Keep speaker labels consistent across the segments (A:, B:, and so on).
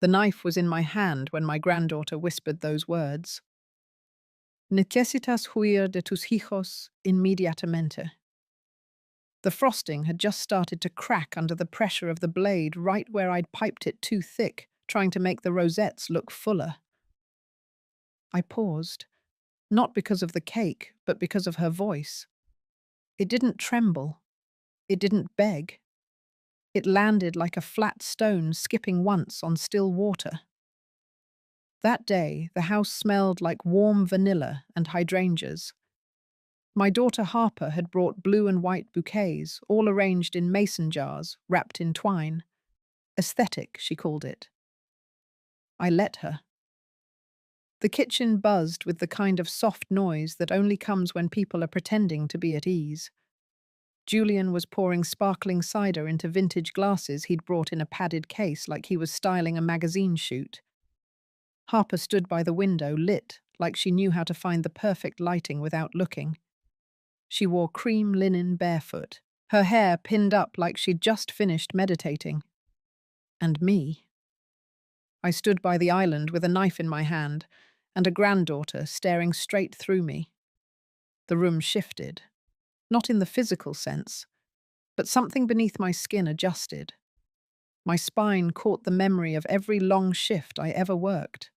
A: The knife was in my hand when my granddaughter whispered those words. Necesitas huir de tus hijos inmediatamente. The frosting had just started to crack under the pressure of the blade right where I'd piped it too thick, trying to make the rosettes look fuller. I paused, not because of the cake, but because of her voice. It didn't tremble. It didn't beg. It landed like a flat stone skipping once on still water. That day, the house smelled like warm vanilla and hydrangeas. My daughter Harper had brought blue and white bouquets, all arranged in mason jars, wrapped in twine. Aesthetic, she called it. I let her. The kitchen buzzed with the kind of soft noise that only comes when people are pretending to be at ease. Julian was pouring sparkling cider into vintage glasses he'd brought in a padded case like he was styling a magazine shoot. Harper stood by the window, lit, like she knew how to find the perfect lighting without looking. She wore cream linen barefoot, her hair pinned up like she'd just finished meditating. And me. I stood by the island with a knife in my hand and a granddaughter staring straight through me. The room shifted, not in the physical sense, but something beneath my skin adjusted. My spine caught the memory of every long shift I ever worked.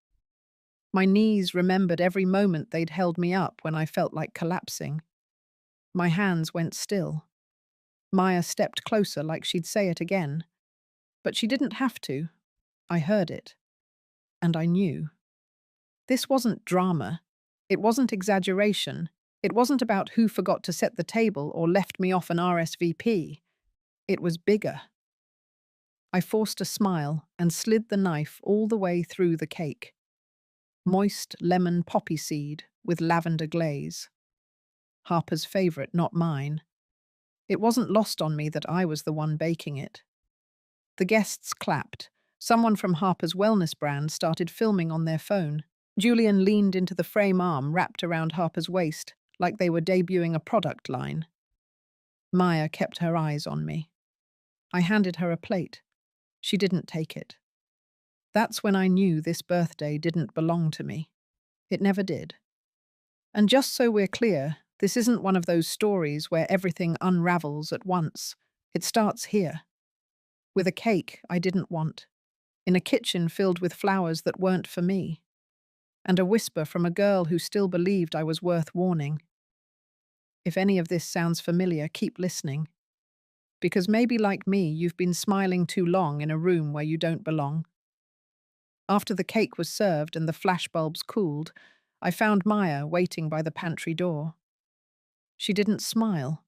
A: My knees remembered every moment they'd held me up when I felt like collapsing. My hands went still. Maya stepped closer like she'd say it again. But she didn't have to. I heard it. And I knew. This wasn't drama. It wasn't exaggeration. It wasn't about who forgot to set the table or left me off an RSVP. It was bigger. I forced a smile and slid the knife all the way through the cake. Moist lemon poppy seed with lavender glaze. Harper's favorite, not mine. It wasn't lost on me that I was the one baking it. The guests clapped. Someone from Harper's wellness brand started filming on their phone. Julian leaned into the frame arm wrapped around Harper's waist, like they were debuting a product line. Maya kept her eyes on me. I handed her a plate. She didn't take it. That's when I knew this birthday didn't belong to me. It never did. And just so we're clear, this isn't one of those stories where everything unravels at once. It starts here. With a cake I didn't want. In a kitchen filled with flowers that weren't for me. And a whisper from a girl who still believed I was worth warning. If any of this sounds familiar, keep listening. Because maybe like me, you've been smiling too long in a room where you don't belong. After the cake was served and the flashbulbs cooled, I found Maya waiting by the pantry door. She didn't smile.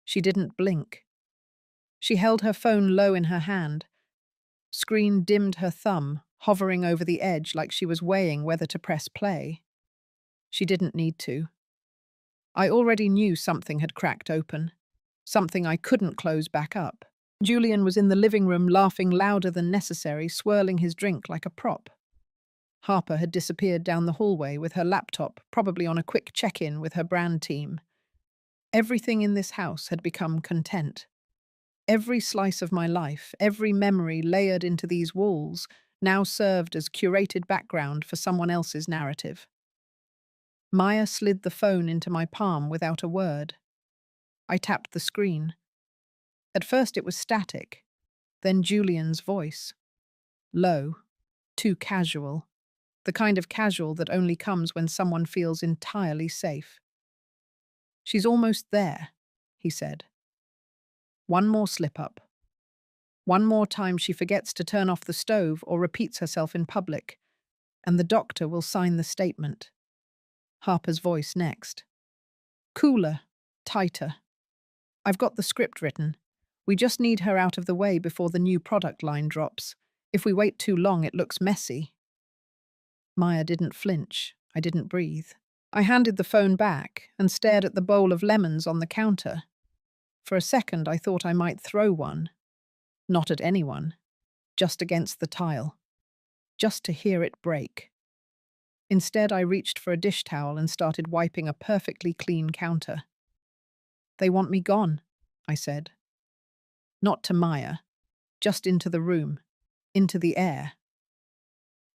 A: She didn't blink. She held her phone low in her hand. Screen dimmed her thumb, hovering over the edge like she was weighing whether to press play. She didn't need to. I already knew something had cracked open. Something I couldn't close back up. Julian was in the living room laughing louder than necessary, swirling his drink like a prop. Harper had disappeared down the hallway with her laptop, probably on a quick check-in with her brand team. Everything in this house had become content. Every slice of my life, every memory layered into these walls, now served as curated background for someone else's narrative. Maya slid the phone into my palm without a word. I tapped the screen. At first it was static, then Julian's voice. Low, too casual. The kind of casual that only comes when someone feels entirely safe. "She's almost there," he said. "One more slip-up. One more time she forgets to turn off the stove or repeats herself in public, and the doctor will sign the statement." Harper's voice next. "Cooler, tighter. I've got the script written. We just need her out of the way before the new product line drops. If we wait too long, it looks messy." Maya didn't flinch. I didn't breathe. I handed the phone back and stared at the bowl of lemons on the counter. For a second, I thought I might throw one. Not at anyone. Just against the tile. Just to hear it break. Instead, I reached for a dish towel and started wiping a perfectly clean counter. "They want me gone," I said. Not to Maya. Just into the room. Into the air.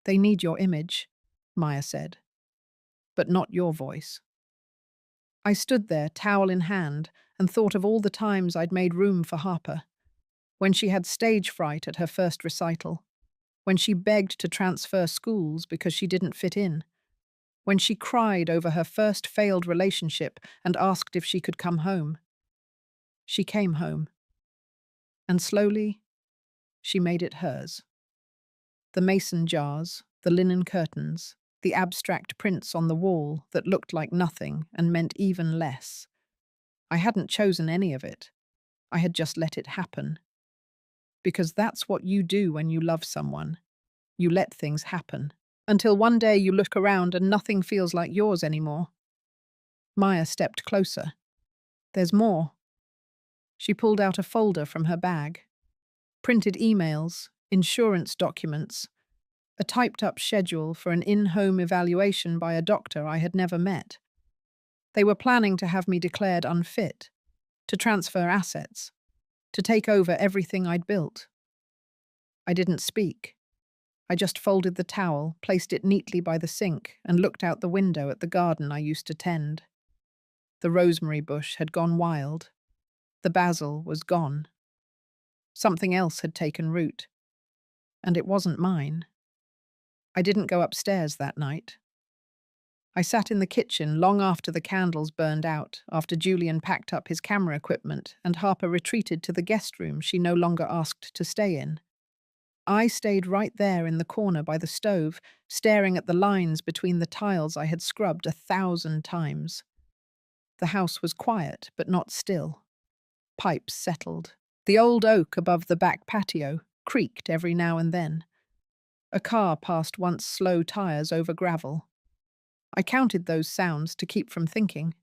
A: They need your image, Maya said, but not your voice. I stood there, towel in hand, and thought of all the times I'd made room for Harper. When she had stage fright at her first recital, when she begged to transfer schools because she didn't fit in, when she cried over her first failed relationship and asked if she could come home. She came home, and slowly, she made it hers. The mason jars, the linen curtains, the abstract prints on the wall that looked like nothing and meant even less. I hadn't chosen any of it. I had just let it happen. Because that's what you do when you love someone. You let things happen. Until one day you look around and nothing feels like yours anymore. Maya stepped closer. There's more. She pulled out a folder from her bag. Printed emails, insurance documents, a typed-up schedule for an in-home evaluation by a doctor I had never met. They were planning to have me declared unfit, to transfer assets, to take over everything I'd built. I didn't speak. I just folded the towel, placed it neatly by the sink, and looked out the window at the garden I used to tend. The rosemary bush had gone wild. The basil was gone. Something else had taken root. And it wasn't mine. I didn't go upstairs that night. I sat in the kitchen long after the candles burned out, after Julian packed up his camera equipment and Harper retreated to the guest room she no longer asked to stay in. I stayed right there in the corner by the stove, staring at the lines between the tiles I had scrubbed 1,000 times. The house was quiet, but not still. Pipes settled. The old oak above the back patio creaked every now and then. A car passed once slow tires over gravel. I counted those sounds to keep from thinking.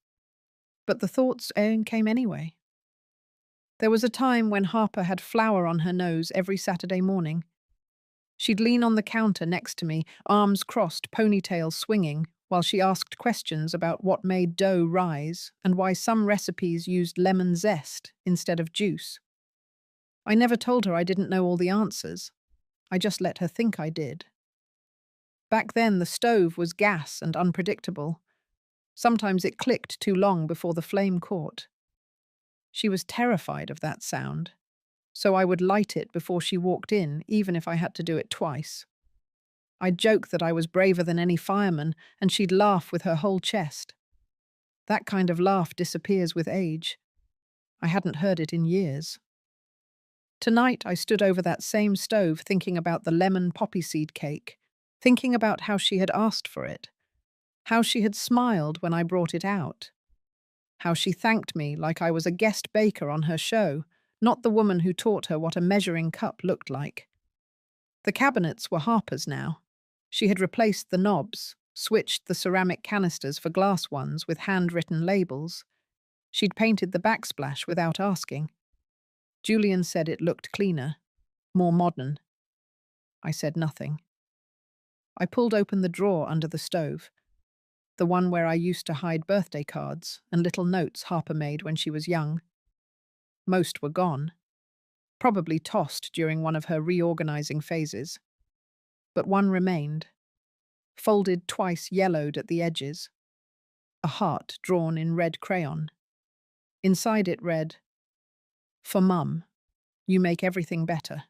A: But the thoughts came anyway. There was a time when Harper had flour on her nose every Saturday morning. She'd lean on the counter next to me, arms crossed, ponytail swinging, while she asked questions about what made dough rise and why some recipes used lemon zest instead of juice. I never told her I didn't know all the answers. I just let her think I did. Back then, the stove was gas and unpredictable. Sometimes it clicked too long before the flame caught. She was terrified of that sound, so I would light it before she walked in, even if I had to do it twice. I'd joke that I was braver than any fireman, and she'd laugh with her whole chest. That kind of laugh disappears with age. I hadn't heard it in years. Tonight, I stood over that same stove thinking about the lemon poppy seed cake, thinking about how she had asked for it, how she had smiled when I brought it out, how she thanked me like I was a guest baker on her show, not the woman who taught her what a measuring cup looked like. The cabinets were Harper's now. She had replaced the knobs, switched the ceramic canisters for glass ones with handwritten labels. She'd painted the backsplash without asking. Julian said it looked cleaner, more modern. I said nothing. I pulled open the drawer under the stove, the one where I used to hide birthday cards and little notes Harper made when she was young. Most were gone, probably tossed during one of her reorganizing phases. But one remained, folded twice, yellowed at the edges. A heart drawn in red crayon. Inside it read, "For Mum, you make everything better."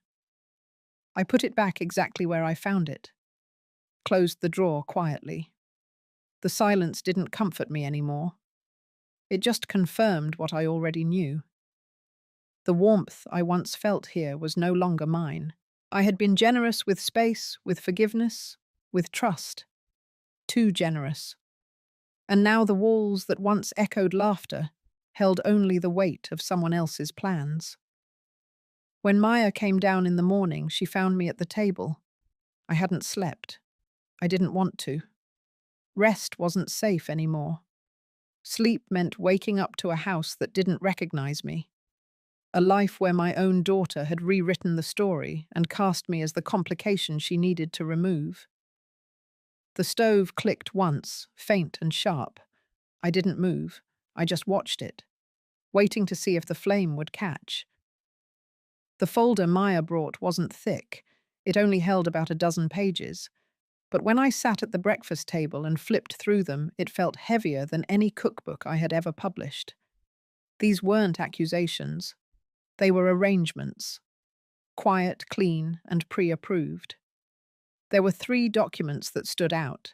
A: I put it back exactly where I found it, closed the drawer quietly. The silence didn't comfort me anymore. It just confirmed what I already knew. The warmth I once felt here was no longer mine. I had been generous with space, with forgiveness, with trust. Too generous. And now the walls that once echoed laughter held only the weight of someone else's plans. When Maya came down in the morning, she found me at the table. I hadn't slept. I didn't want to. Rest wasn't safe anymore. Sleep meant waking up to a house that didn't recognize me. A life where my own daughter had rewritten the story and cast me as the complication she needed to remove. The stove clicked once, faint and sharp. I didn't move. I just watched it, waiting to see if the flame would catch. The folder Maya brought wasn't thick. It only held about a dozen pages. But when I sat at the breakfast table and flipped through them, it felt heavier than any cookbook I had ever published. These weren't accusations. They were arrangements. Quiet, clean, and pre-approved. There were 3 documents that stood out.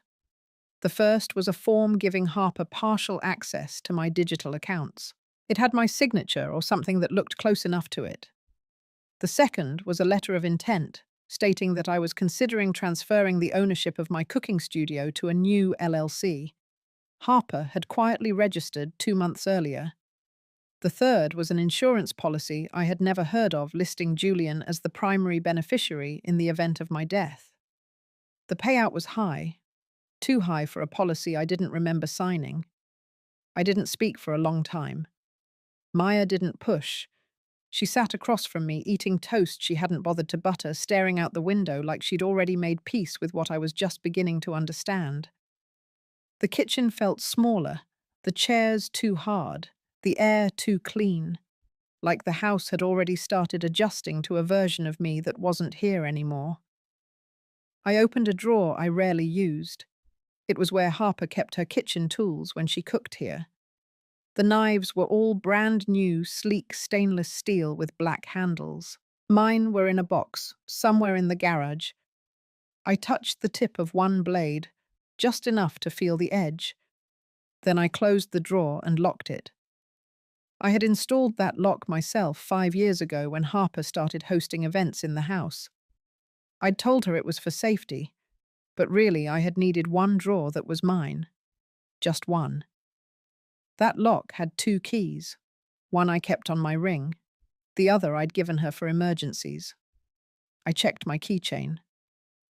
A: The first was a form giving Harper partial access to my digital accounts. It had my signature or something that looked close enough to it. The second was a letter of intent, stating that I was considering transferring the ownership of my cooking studio to a new LLC. Harper had quietly registered 2 months earlier. The third was an insurance policy I had never heard of listing Julian as the primary beneficiary in the event of my death. The payout was high, too high for a policy I didn't remember signing. I didn't speak for a long time. Maya didn't push. She sat across from me, eating toast she hadn't bothered to butter, staring out the window like she'd already made peace with what I was just beginning to understand. The kitchen felt smaller, the chairs too hard, the air too clean, like the house had already started adjusting to a version of me that wasn't here anymore. I opened a drawer I rarely used. It was where Harper kept her kitchen tools when she cooked here. The knives were all brand new, sleek stainless steel with black handles. Mine were in a box, somewhere in the garage. I touched the tip of one blade, just enough to feel the edge. Then I closed the drawer and locked it. I had installed that lock myself 5 years ago when Harper started hosting events in the house. I'd told her it was for safety, but really I had needed one drawer that was mine. Just one. That lock had 2 keys. One I kept on my ring. The other I'd given her for emergencies. I checked my keychain.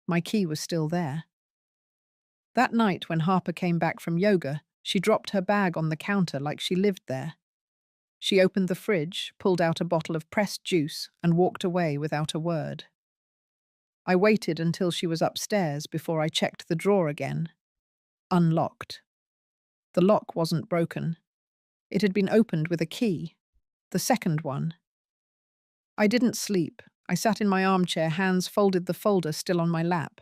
A: My key was still there. That night when Harper came back from yoga, she dropped her bag on the counter like she lived there. She opened the fridge, pulled out a bottle of pressed juice, and walked away without a word. I waited until she was upstairs before I checked the drawer again. Unlocked. The lock wasn't broken. It had been opened with a key. The second one. I didn't sleep. I sat in my armchair, hands folded, the folder still on my lap.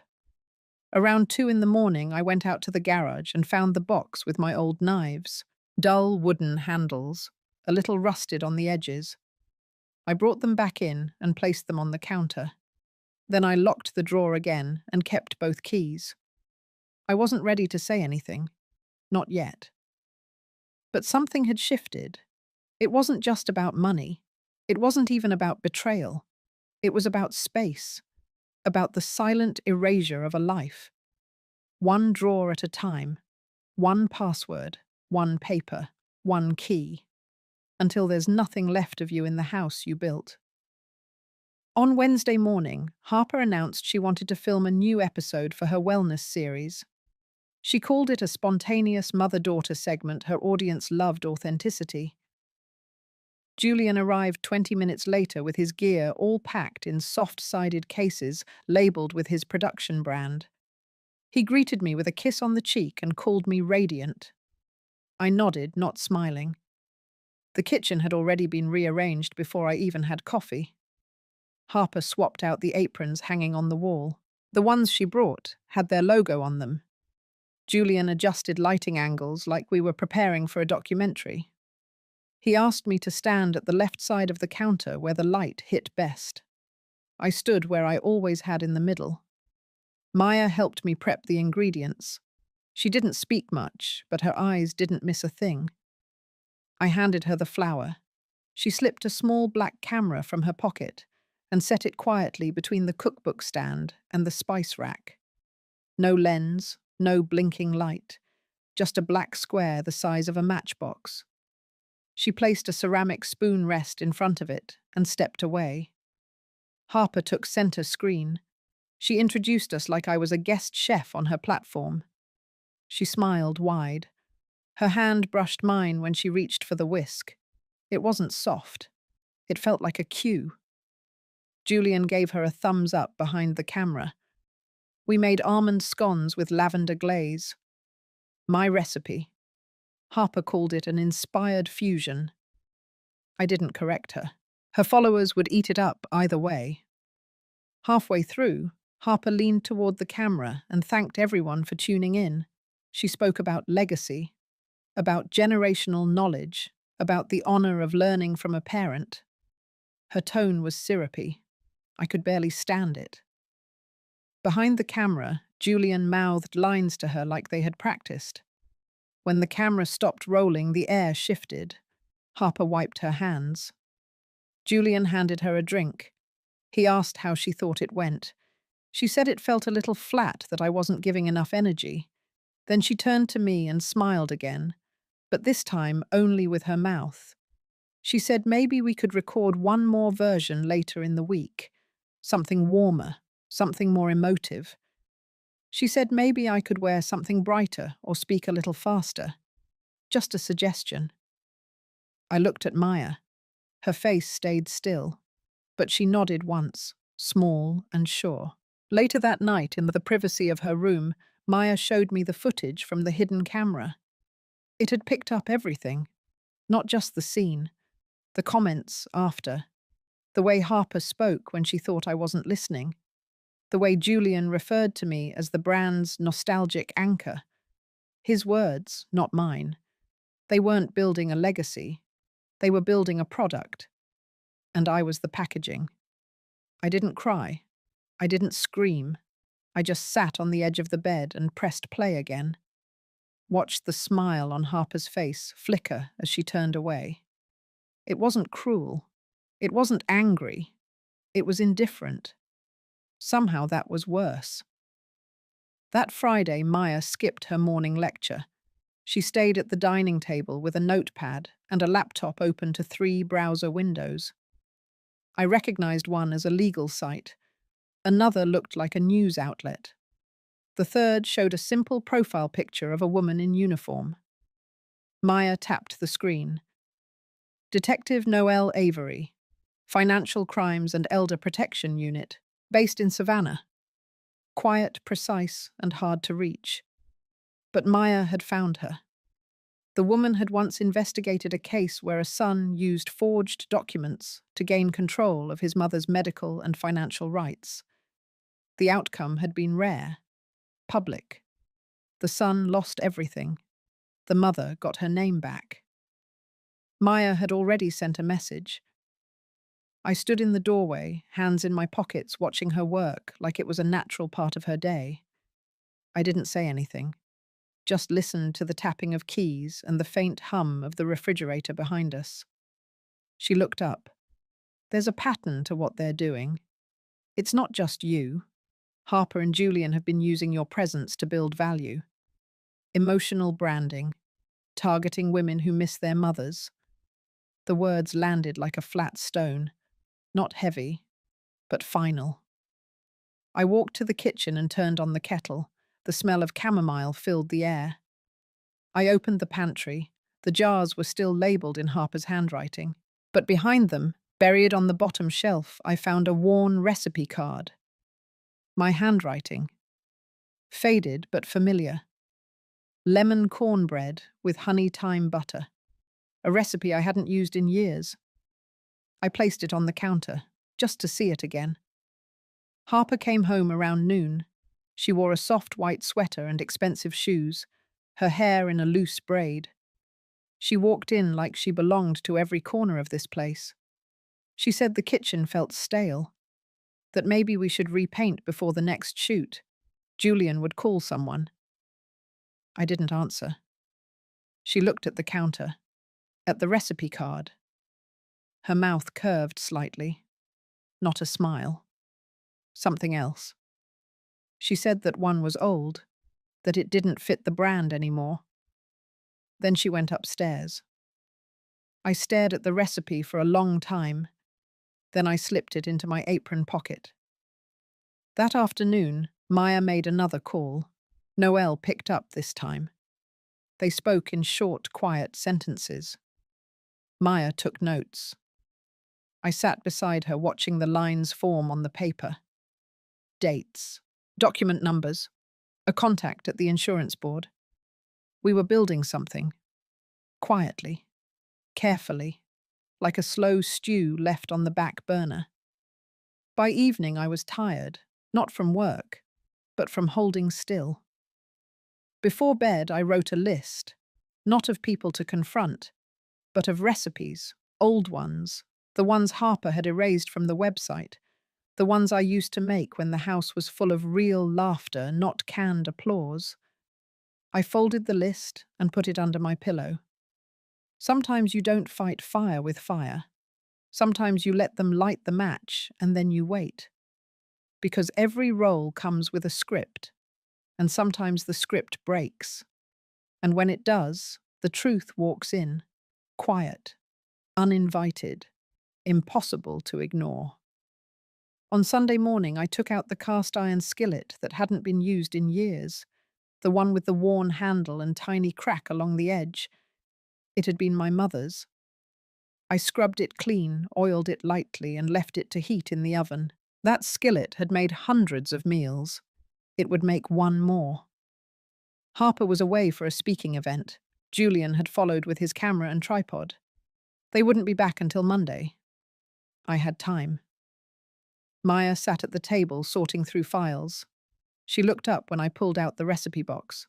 A: Around 2 in the morning, I went out to the garage and found the box with my old knives. Dull wooden handles, a little rusted on the edges. I brought them back in and placed them on the counter. Then I locked the drawer again and kept both keys. I wasn't ready to say anything. Not yet. But something had shifted. It wasn't just about money. It wasn't even about betrayal. It was about space. About the silent erasure of a life. One drawer at a time. One password. One paper. One key. Until there's nothing left of you in the house you built. On Wednesday morning, Harper announced she wanted to film a new episode for her wellness series. She called it a spontaneous mother-daughter segment. Her audience loved authenticity. Julian arrived 20 minutes later with his gear all packed in soft-sided cases labeled with his production brand. He greeted me with a kiss on the cheek and called me radiant. I nodded, not smiling. The kitchen had already been rearranged before I even had coffee. Harper swapped out the aprons hanging on the wall. The ones she brought had their logo on them. Julian adjusted lighting angles like we were preparing for a documentary. He asked me to stand at the left side of the counter where the light hit best. I stood where I always had in the middle. Maya helped me prep the ingredients. She didn't speak much, but her eyes didn't miss a thing. I handed her the flour. She slipped a small black camera from her pocket and set it quietly between the cookbook stand and the spice rack. No lens, no blinking light, just a black square the size of a matchbox. She placed a ceramic spoon rest in front of it and stepped away. Harper took center screen. She introduced us like I was a guest chef on her platform. She smiled wide. Her hand brushed mine when she reached for the whisk. It wasn't soft. It felt like a cue. Julian gave her a thumbs up behind the camera. We made almond scones with lavender glaze. My recipe. Harper called it an inspired fusion. I didn't correct her. Her followers would eat it up either way. Halfway through, Harper leaned toward the camera and thanked everyone for tuning in. She spoke about legacy, about generational knowledge, about the honor of learning from a parent. Her tone was syrupy. I could barely stand it. Behind the camera, Julian mouthed lines to her like they had practiced. When the camera stopped rolling, the air shifted. Harper wiped her hands. Julian handed her a drink. He asked how she thought it went. She said it felt a little flat, that I wasn't giving enough energy. Then she turned to me and smiled again, but this time only with her mouth. She said maybe we could record one more version later in the week. Something warmer, something more emotive. She said maybe I could wear something brighter or speak a little faster. Just a suggestion. I looked at Maya. Her face stayed still, but she nodded once, small and sure. Later that night, in the privacy of her room, Maya showed me the footage from the hidden camera. It had picked up everything, not just the scene, the comments after, the way Harper spoke when she thought I wasn't listening, the way Julian referred to me as the brand's nostalgic anchor. His words, not mine. They weren't building a legacy. They were building a product. And I was the packaging. I didn't cry. I didn't scream. I just sat on the edge of the bed and pressed play again. Watched the smile on Harper's face flicker as she turned away. It wasn't cruel. It wasn't angry. It was indifferent. Somehow that was worse. That Friday, Maya skipped her morning lecture. She stayed at the dining table with a notepad and a laptop open to 3 browser windows. I recognized one as a legal site. Another looked like a news outlet. The third showed a simple profile picture of a woman in uniform. Maya tapped the screen. Detective Noelle Avery, Financial Crimes and Elder Protection Unit, based in Savannah. Quiet, precise, and hard to reach. But Maya had found her. The woman had once investigated a case where a son used forged documents to gain control of his mother's medical and financial rights. The outcome had been rare, public. The son lost everything. The mother got her name back. Maya had already sent a message. I stood in the doorway, hands in my pockets, watching her work like it was a natural part of her day. I didn't say anything, just listened to the tapping of keys and the faint hum of the refrigerator behind us. She looked up. There's a pattern to what they're doing. It's not just you. Harper and Julian have been using your presence to build value. Emotional branding, targeting women who miss their mothers. The words landed like a flat stone, not heavy, but final. I walked to the kitchen and turned on the kettle. The smell of chamomile filled the air. I opened the pantry. The jars were still labeled in Harper's handwriting, but behind them, buried on the bottom shelf, I found a worn recipe card. My handwriting. Faded but familiar. Lemon cornbread with honey thyme butter. A recipe I hadn't used in years. I placed it on the counter, just to see it again. Harper came home around noon. She wore a soft white sweater and expensive shoes, her hair in a loose braid. She walked in like she belonged to every corner of this place. She said the kitchen felt stale, that maybe we should repaint before the next shoot. Julian would call someone. I didn't answer. She looked at the counter, at the recipe card. Her mouth curved slightly. Not a smile. Something else. She said that one was old, that it didn't fit the brand anymore. Then she went upstairs. I stared at the recipe for a long time. Then I slipped it into my apron pocket. That afternoon, Maya made another call. Noelle picked up this time. They spoke in short, quiet sentences. Maya took notes. I sat beside her, watching the lines form on the paper. Dates, document numbers, a contact at the insurance board. We were building something. Quietly, carefully, like a slow stew left on the back burner. By evening I was tired, Not from work, but from holding still. Before bed, I wrote a list, not of people to confront, but of recipes, old ones, the ones Harper had erased from the website, the ones I used to make when the house was full of real laughter, not canned applause. I folded the list and put it under my pillow. Sometimes you don't fight fire with fire. Sometimes you let them light the match and then you wait. Because every role comes with a script, and sometimes the script breaks. And when it does, the truth walks in, quiet, uninvited, impossible to ignore. On Sunday morning, I took out the cast-iron skillet that hadn't been used in years, the one with the worn handle and tiny crack along the edge. It had been my mother's. I scrubbed it clean, oiled it lightly, and left it to heat in the oven. That skillet had made hundreds of meals. It would make one more. Harper was away for a speaking event. Julian had followed with his camera and tripod. They wouldn't be back until Monday. I had time. Maya sat at the table sorting through files. She looked up when I pulled out the recipe box.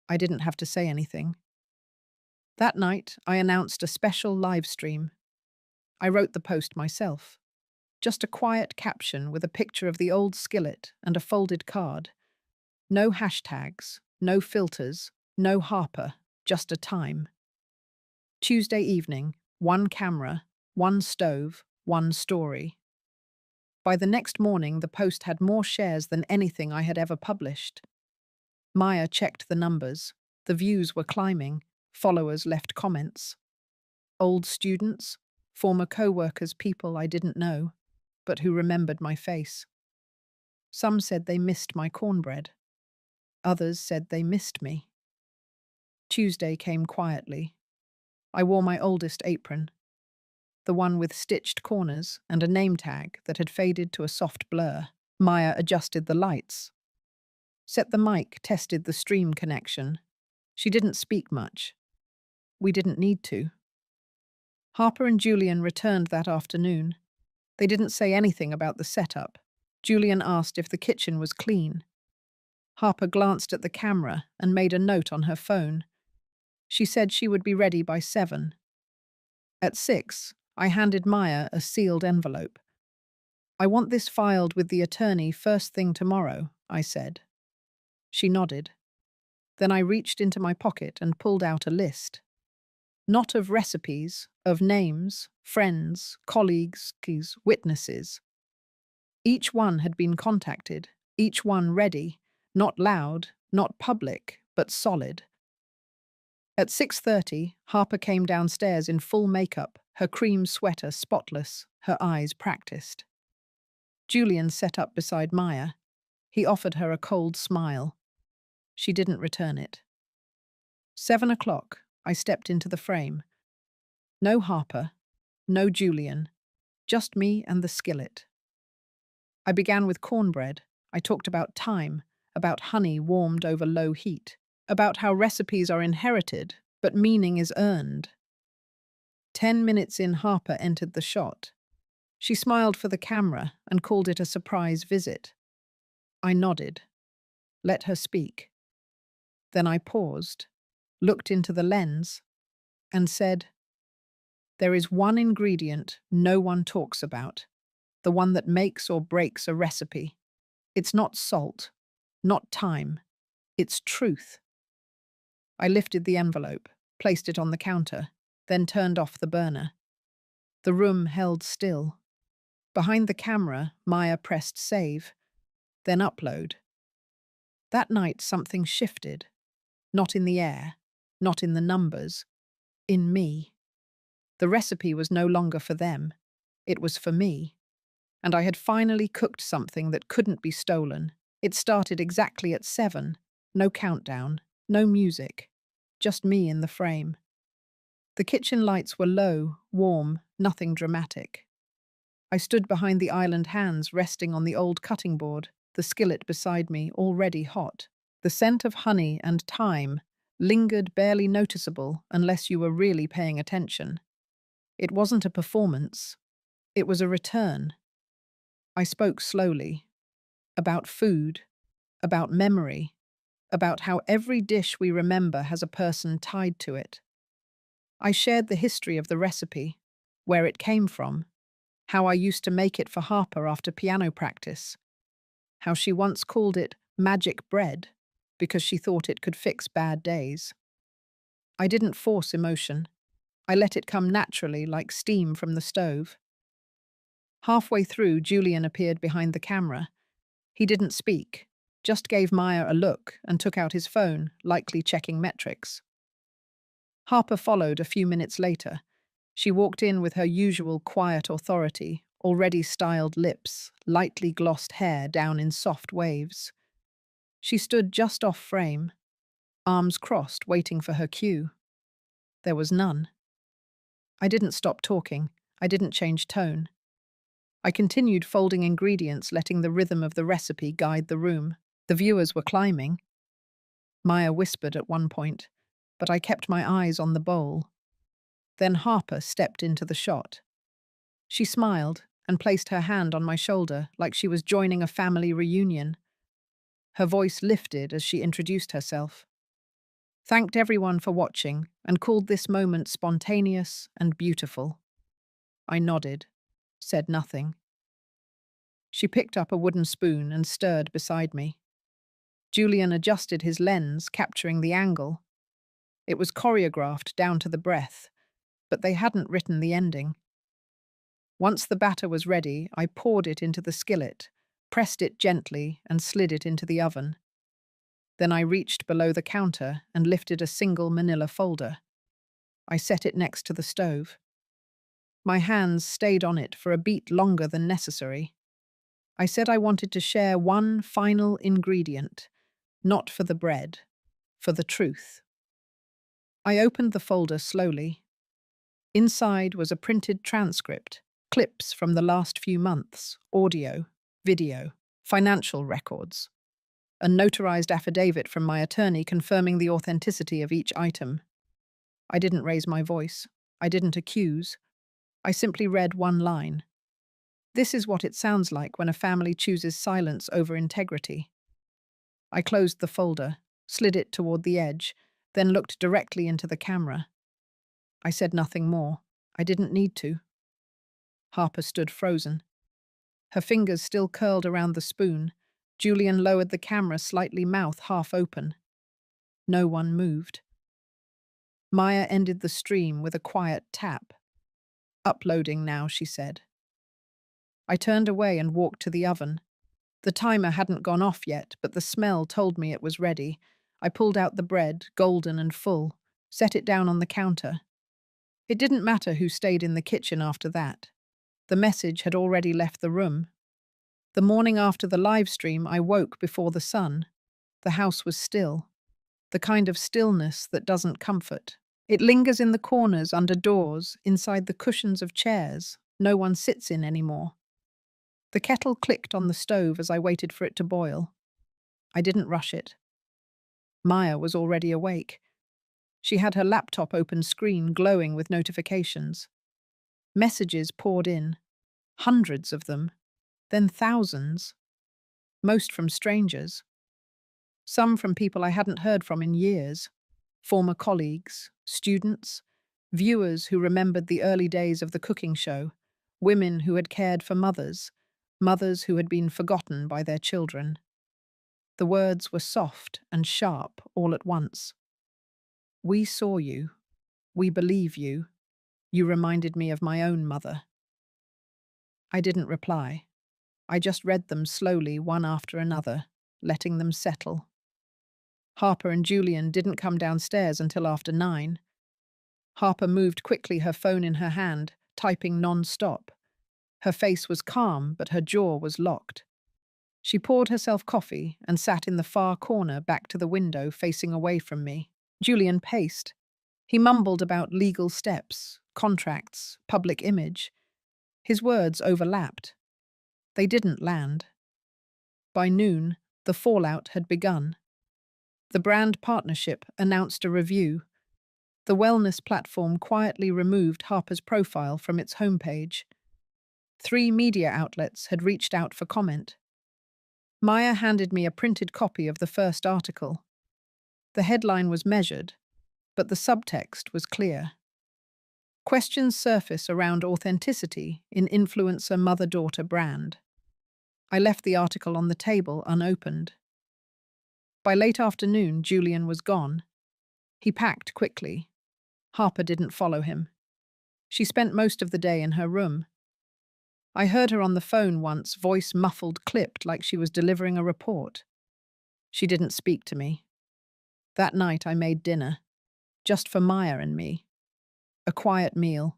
A: I didn't have to say anything. That night, I announced a special live stream. I wrote the post myself. Just a quiet caption with a picture of the old skillet and a folded card. No hashtags, no filters, no Harper, just a time. Tuesday evening, one camera, one stove, one story. By the next morning, the post had more shares than anything I had ever published. Maya checked the numbers. The views were climbing. Followers left comments. Old students, former co-workers, people I didn't know, but who remembered my face. Some said they missed my cornbread. Others said they missed me. Tuesday came quietly. I wore my oldest apron, the one with stitched corners and a name tag that had faded to a soft blur. Maya adjusted the lights. Set the mic, tested the stream connection. She didn't speak much. We didn't need to. Harper and Julian returned that afternoon. They didn't say anything about the setup. Julian asked if the kitchen was clean. Harper glanced at the camera and made a note on her phone. She said she would be ready by 7. At 6, I handed Maya a sealed envelope. "I want this filed with the attorney first thing tomorrow," I said. She nodded. Then I reached into my pocket and pulled out a list. Not of recipes, of names, friends, colleagues, witnesses. Each one had been contacted, each one ready, not loud, not public, but solid. At 6:30, Harper came downstairs in full makeup, her cream sweater spotless, her eyes practiced. Julian sat up beside Maya. He offered her a cold smile. She didn't return it. 7 o'clock, I stepped into the frame. No Harper, no Julian, just me and the skillet. I began with cornbread. I talked about time, about honey warmed over low heat, about how recipes are inherited, but meaning is earned. 10 minutes in, Harper entered the shot. She smiled for the camera and called it a surprise visit. I nodded. Let her speak. Then I paused, looked into the lens, and said, "There is one ingredient no one talks about, the one that makes or breaks a recipe. It's not salt, not time, it's truth." I lifted the envelope, placed it on the counter, then turned off the burner. The room held still. Behind the camera, Maya pressed save, then upload. That night something shifted. Not in the air, not in the numbers, in me. The recipe was no longer for them. It was for me. And I had finally cooked something that couldn't be stolen. It started exactly at 7. No countdown, no music. Just me in the frame. The kitchen lights were low, warm, nothing dramatic. I stood behind the island hands resting on the old cutting board, the skillet beside me already hot. The scent of honey and thyme lingered, barely noticeable unless you were really paying attention. It wasn't a performance. It was a return. I spoke slowly. about food, about memory, about how every dish we remember has a person tied to it. I shared the history of the recipe, where it came from, how I used to make it for Harper after piano practice, how she once called it magic bread because she thought it could fix bad days. I didn't force emotion. I let it come naturally like steam from the stove. Halfway through, Julian appeared behind the camera. He didn't speak, just gave Maya a look and took out his phone, likely checking metrics. Harper followed a few minutes later. She walked in with her usual quiet authority, already styled lips, lightly glossed hair down in soft waves. She stood just off frame, arms crossed, waiting for her cue. There was none. I didn't stop talking. I didn't change tone. I continued folding ingredients, letting the rhythm of the recipe guide the room. The viewers were climbing. Maya whispered at one point, but I kept my eyes on the bowl. Then Harper stepped into the shot. She smiled and placed her hand on my shoulder like she was joining a family reunion. Her voice lifted as she introduced herself. Thanked everyone for watching and called this moment spontaneous and beautiful. I nodded, said nothing. She picked up a wooden spoon and stirred beside me. Julian adjusted his lens, capturing the angle. It was choreographed down to the breath, but they hadn't written the ending. Once the batter was ready, I poured it into the skillet, pressed it gently, and slid it into the oven. Then I reached below the counter and lifted a single manila folder. I set it next to the stove. My hands stayed on it for a beat longer than necessary. I said I wanted to share one final ingredient, not for the bread, for the truth. I opened the folder slowly. Inside was a printed transcript, clips from the last few months, audio, video, financial records, a notarized affidavit from my attorney confirming the authenticity of each item. I didn't raise my voice. I didn't accuse. I simply read one line. This is what it sounds like when a family chooses silence over integrity. I closed the folder, slid it toward the edge, then looked directly into the camera. I said nothing more. I didn't need to. Harper stood frozen. Her fingers still curled around the spoon. Julian lowered the camera slightly, mouth half open. No one moved. Maya ended the stream with a quiet tap. Uploading now, she said. I turned away and walked to the oven. The timer hadn't gone off yet, but the smell told me it was ready. I pulled out the bread, golden and full, set it down on the counter. It didn't matter who stayed in the kitchen after that. The message had already left the room. The morning after the live stream, I woke before the sun. The house was still. The kind of stillness that doesn't comfort. It lingers in the corners, under doors, inside the cushions of chairs no one sits in anymore. The kettle clicked on the stove as I waited for it to boil. I didn't rush it. Maya was already awake. She had her laptop open screen glowing with notifications. Messages poured in, hundreds of them, then thousands, most from strangers. Some from people I hadn't heard from in years, former colleagues, students, viewers who remembered the early days of the cooking show, women who had cared for mothers, mothers who had been forgotten by their children. The words were soft and sharp all at once. We saw you. We believe you. You reminded me of my own mother. I didn't reply. I just read them slowly, one after another, letting them settle. Harper and Julian didn't come downstairs until after 9. Harper moved quickly, her phone in her hand, typing non-stop. Her face was calm, but her jaw was locked. She poured herself coffee and sat in the far corner back to the window facing away from me. Julian paced. He mumbled about legal steps, contracts, public image. His words overlapped. They didn't land. By noon, the fallout had begun. The brand partnership announced a review. The wellness platform quietly removed Harper's profile from its homepage. 3 media outlets had reached out for comment. Maya handed me a printed copy of the first article. The headline was measured, but the subtext was clear. Questions surface around authenticity in influencer mother-daughter brand. I left the article on the table unopened. By late afternoon, Julian was gone. He packed quickly. Harper didn't follow him. She spent most of the day in her room. I heard her on the phone once, voice muffled, clipped, like she was delivering a report. She didn't speak to me. That night I made dinner, just for Maya and me. A quiet meal.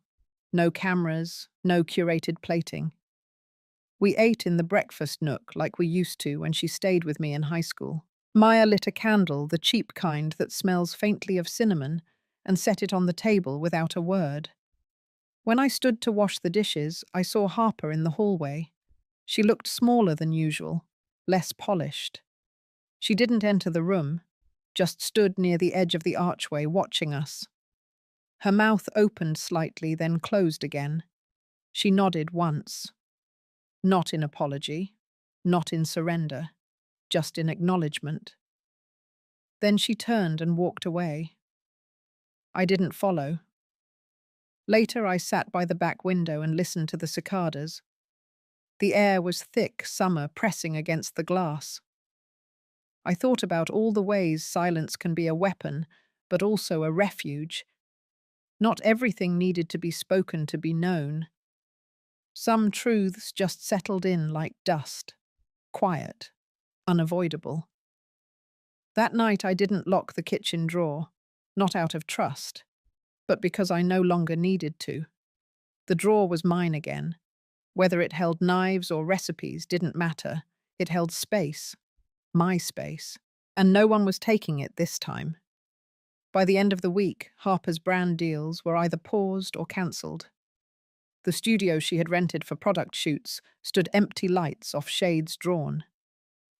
A: No cameras, no curated plating. We ate in the breakfast nook like we used to when she stayed with me in high school. Maya lit a candle, the cheap kind that smells faintly of cinnamon, and set it on the table without a word. When I stood to wash the dishes, I saw Harper in the hallway. She looked smaller than usual, less polished. She didn't enter the room, just stood near the edge of the archway watching us. Her mouth opened slightly, then closed again. She nodded once. Not in apology, not in surrender, just in acknowledgement. Then she turned and walked away. I didn't follow. Later, I sat by the back window and listened to the cicadas. The air was thick summer pressing against the glass. I thought about all the ways silence can be a weapon, but also a refuge. Not everything needed to be spoken to be known. Some truths just settled in like dust, quiet, unavoidable. That night I didn't lock the kitchen drawer, not out of trust, but because I no longer needed to. The drawer was mine again. Whether it held knives or recipes didn't matter. It held space, my space, and no one was taking it this time. By the end of the week, Harper's brand deals were either paused or cancelled. The studio she had rented for product shoots stood empty, lights off, shades drawn.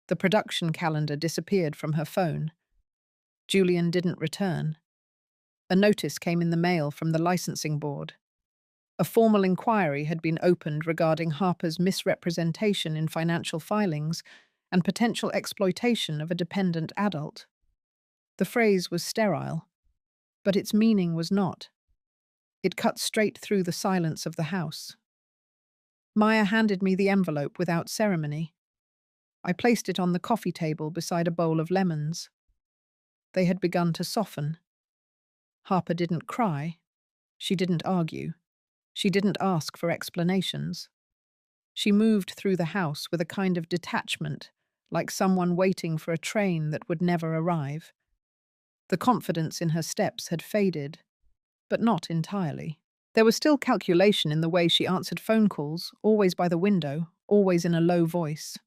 A: The production calendar disappeared from her phone. Julian didn't return. A notice came in the mail from the licensing board. A formal inquiry had been opened regarding Harper's misrepresentation in financial filings and potential exploitation of a dependent adult. The phrase was sterile, but its meaning was not. It cut straight through the silence of the house. Maya handed me the envelope without ceremony. I placed it on the coffee table beside a bowl of lemons. They had begun to soften. Harper didn't cry. She didn't argue. She didn't ask for explanations. She moved through the house with a kind of detachment, like someone waiting for a train that would never arrive. The confidence in her steps had faded, but not entirely. There was still calculation in the way she answered phone calls, always by the window, always in a low voice.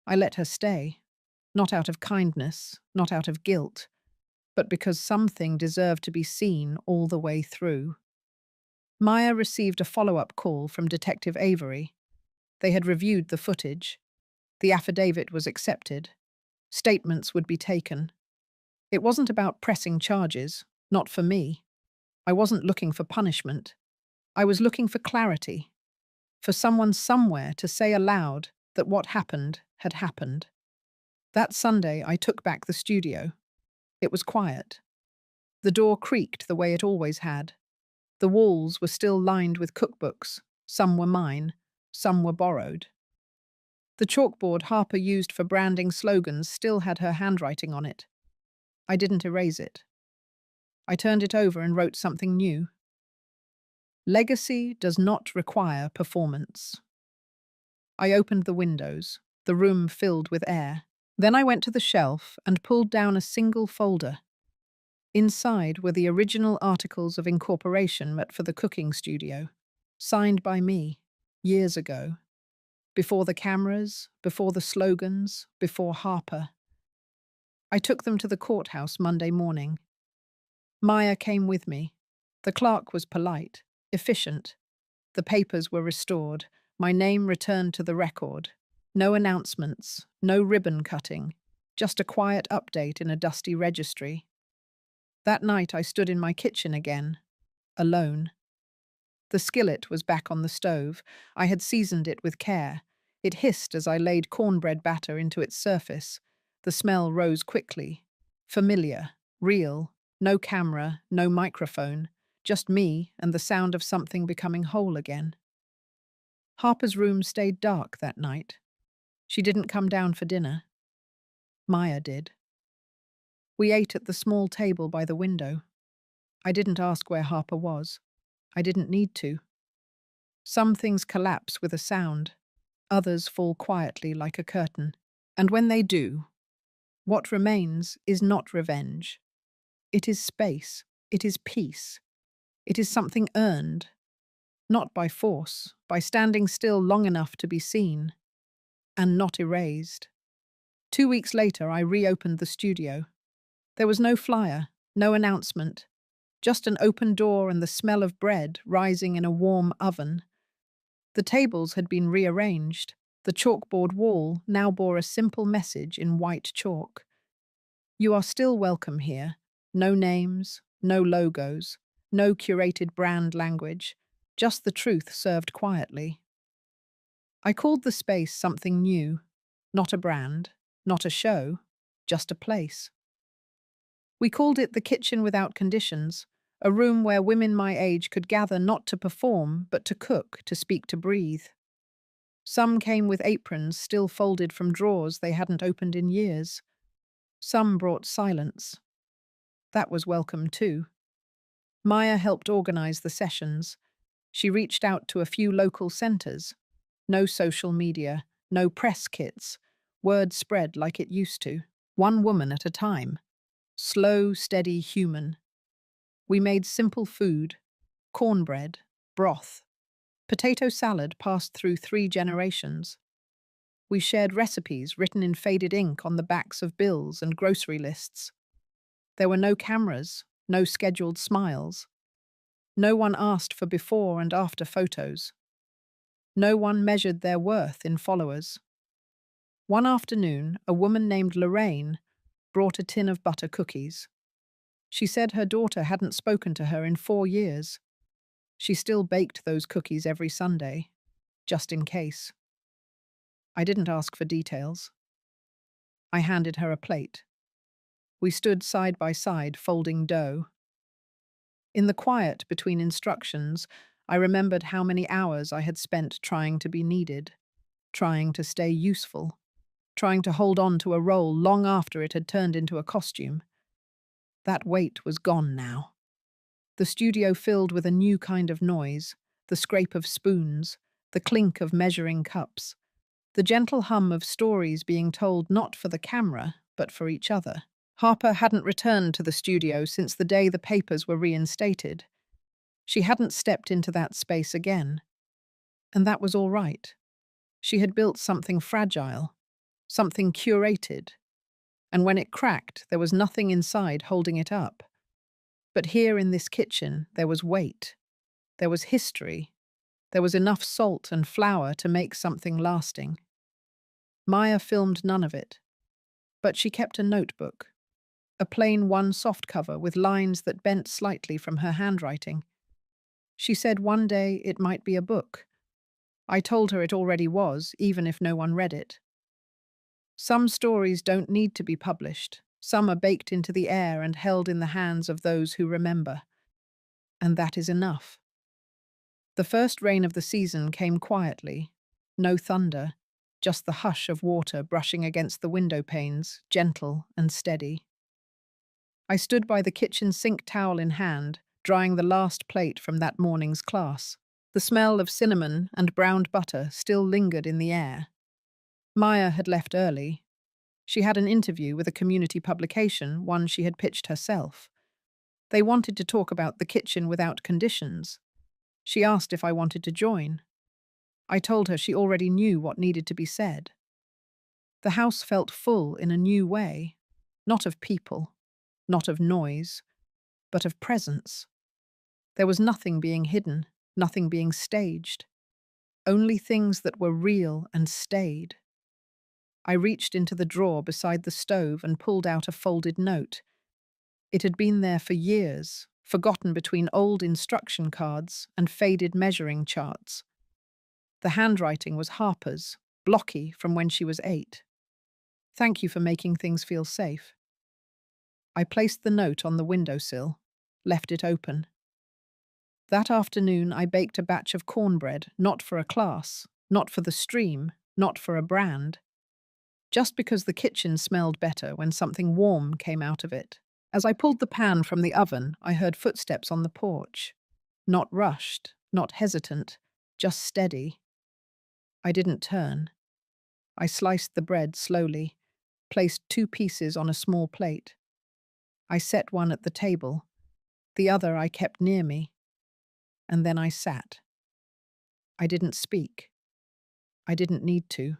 A: I let her stay, not out of kindness, not out of guilt, but because something deserved to be seen all the way through. Maya received a follow-up call from Detective Avery. They had reviewed the footage. The affidavit was accepted. Statements would be taken. It wasn't about pressing charges, not for me. I wasn't looking for punishment. I was looking for clarity, for someone somewhere to say aloud that what happened had happened. That Sunday, I took back the studio. It was quiet. The door creaked the way it always had. The walls were still lined with cookbooks. Some were mine, some were borrowed. The chalkboard Harper used for branding slogans still had her handwriting on it. I didn't erase it. I turned it over and wrote something new. Legacy does not require performance. I opened the windows, the room filled with air. Then I went to the shelf and pulled down a single folder. Inside were the original articles of incorporation for the cooking studio, signed by me, years ago. Before the cameras, before the slogans, before Harper. I took them to the courthouse Monday morning. Maya came with me. The clerk was polite, efficient. The papers were restored, my name returned to the record. No announcements, no ribbon cutting, just a quiet update in a dusty registry. That night I stood in my kitchen again, alone. The skillet was back on the stove. I had seasoned it with care. It hissed as I laid cornbread batter into its surface. The smell rose quickly. Familiar, real, no camera, no microphone, just me and the sound of something becoming whole again. Harper's room stayed dark that night. She didn't come down for dinner. Maya did. We ate at the small table by the window. I didn't ask where Harper was. I didn't need to. Some things collapse with a sound. Others fall quietly like a curtain. And when they do, what remains is not revenge. It is space. It is peace. It is something earned. Not by force, by standing still long enough to be seen. And not erased. 2 weeks later, I reopened the studio. There was no flyer, no announcement, just an open door and the smell of bread rising in a warm oven. The tables had been rearranged. The chalkboard wall now bore a simple message in white chalk. You are still welcome here. No names, no logos, no curated brand language, just the truth served quietly. I called the space something new, not a brand, not a show, just a place. We called it the kitchen without conditions, a room where women my age could gather not to perform, but to cook, to speak, to breathe. Some came with aprons still folded from drawers they hadn't opened in years. Some brought silence. That was welcome too. Maya helped organize the sessions. She reached out to a few local centers. No social media, no press kits. Word spread like it used to, one woman at a time. Slow, steady, human. We made simple food, cornbread, broth. Potato salad passed through 3 generations. We shared recipes written in faded ink on the backs of bills and grocery lists. There were no cameras, no scheduled smiles. No one asked for before and after photos. No one measured their worth in followers. One afternoon, a woman named Lorraine brought a tin of butter cookies. She said her daughter hadn't spoken to her in 4 years. She still baked those cookies every Sunday, just in case. I didn't ask for details. I handed her a plate. We stood side by side, folding dough. In the quiet between instructions, I remembered how many hours I had spent trying to be needed, trying to stay useful, trying to hold on to a role long after it had turned into a costume. That weight was gone now. The studio filled with a new kind of noise, the scrape of spoons, the clink of measuring cups, the gentle hum of stories being told not for the camera, but for each other. Harper hadn't returned to the studio since the day the papers were reinstated. She hadn't stepped into that space again. And that was all right. She had built something fragile, something curated, and when it cracked, there was nothing inside holding it up. But here in this kitchen, there was weight. There was history. There was enough salt and flour to make something lasting. Maya filmed none of it, but she kept a notebook, a plain one softcover with lines that bent slightly from her handwriting. She said one day it might be a book. I told her it already was, even if no one read it. Some stories don't need to be published. Some are baked into the air and held in the hands of those who remember. And that is enough. The first rain of the season came quietly. No thunder, just the hush of water brushing against the window panes, gentle and steady. I stood by the kitchen sink, towel in hand, drying the last plate from that morning's class. The smell of cinnamon and browned butter still lingered in the air. Maya had left early. She had an interview with a community publication, one she had pitched herself. They wanted to talk about the kitchen without conditions. She asked if I wanted to join. I told her she already knew what needed to be said. The house felt full in a new way, not of people, not of noise, but of presence. There was nothing being hidden, nothing being staged, only things that were real and stayed. I reached into the drawer beside the stove and pulled out a folded note. It had been there for years, forgotten between old instruction cards and faded measuring charts. The handwriting was Harper's, blocky from when she was 8. Thank you for making things feel safe. I placed the note on the windowsill, left it open. That afternoon, I baked a batch of cornbread, not for a class, not for the stream, not for a brand, just because the kitchen smelled better when something warm came out of it. As I pulled the pan from the oven, I heard footsteps on the porch. Not rushed, not hesitant, just steady. I didn't turn. I sliced the bread slowly, placed 2 pieces on a small plate. I set one at the table, the other I kept near me, and then I sat. I didn't speak. I didn't need to.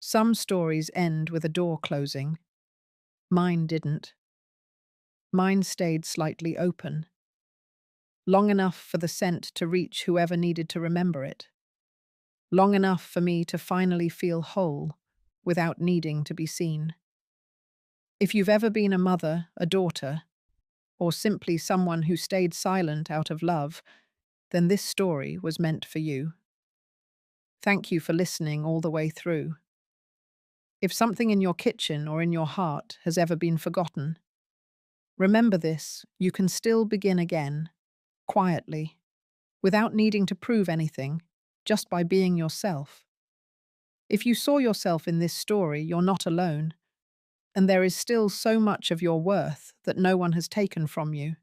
A: Some stories end with a door closing. Mine didn't. Mine stayed slightly open, long enough for the scent to reach whoever needed to remember it, long enough for me to finally feel whole without needing to be seen. If you've ever been a mother, a daughter, or simply someone who stayed silent out of love, then this story was meant for you. Thank you for listening all the way through. If something in your kitchen or in your heart has ever been forgotten, remember this: you can still begin again, quietly, without needing to prove anything, just by being yourself. If you saw yourself in this story, you're not alone, and there is still so much of your worth that no one has taken from you.